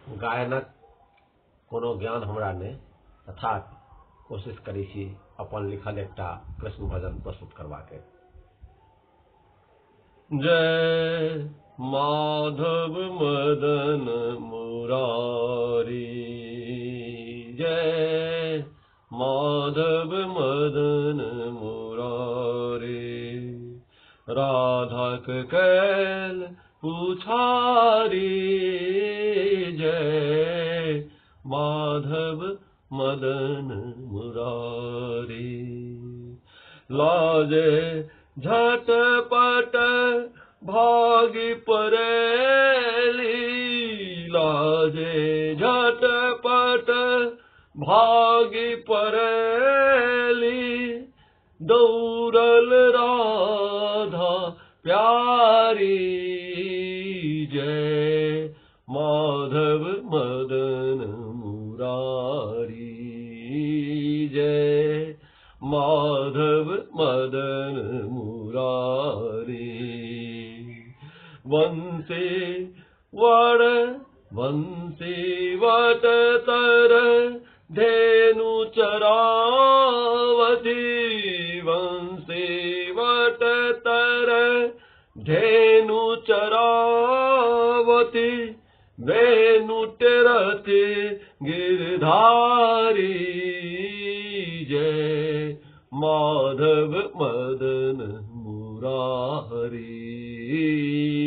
गायनक कोनो ज्ञान हमरा नहि, तथापि कोशिश करै छी अपन लिखल एकटा कृष्ण भजन प्रस्तुत करबाके। जय माधव मदन मुरारी, जय माधव मदन मुरारी, राधक कैल पुछारी, जय माधव मदन मुरारी। लाजे झटपट भागी परेली, लाजे झटपट भागी परेली, दौड़ल राधा प्यारी, जय माधव मदन मुरारी, जय माधव मदन मुरारी। वंशी वट तर धेनु चरावती, वंशी वट तर धेनु चरावती, वेणु टेरते गिरधारी, जय माधव मदन मुरारी,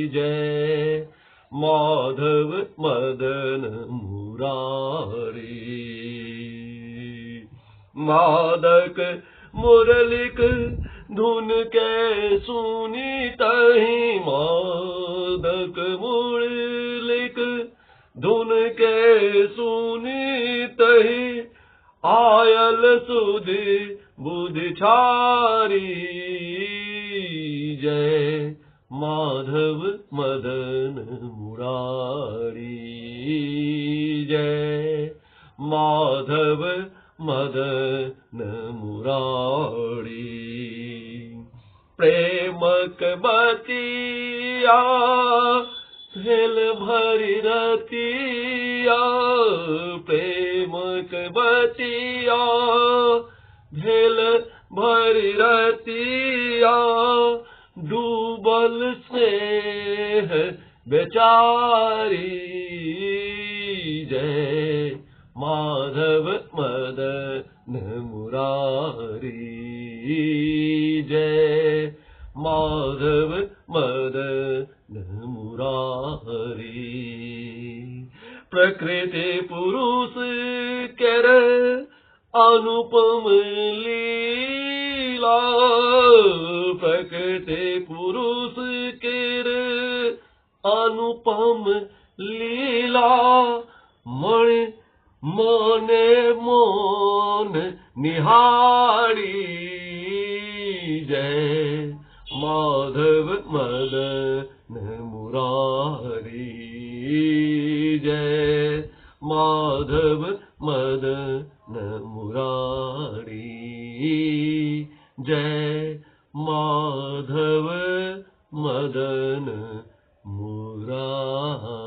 जय माधव मदन मुरारी। मादक मुरलिक धुन के सुनी तहि, मादक मुरलिक धुन के सुनी तहि, आयल सुधि बुधि छारी, जय माधव मदन मुरारी, जय माधव मदन मुरारी। प्रेमक बतिया भेल भरी रतिया, प्रेमक बतिया भेल भरी रतिया, डूबल से बेचारी, जय माधव मदन मुरारी, जय माधव मदन मुरारी। प्रकृति पुरुष केर अनुपम लीला, प्रकृति पुरुष केर अनुपम लीला, मने मोन निहारी, जय माधव मदन मुरारी, जय माधव मदन मुरारी, जय माधव मदन मुरारी।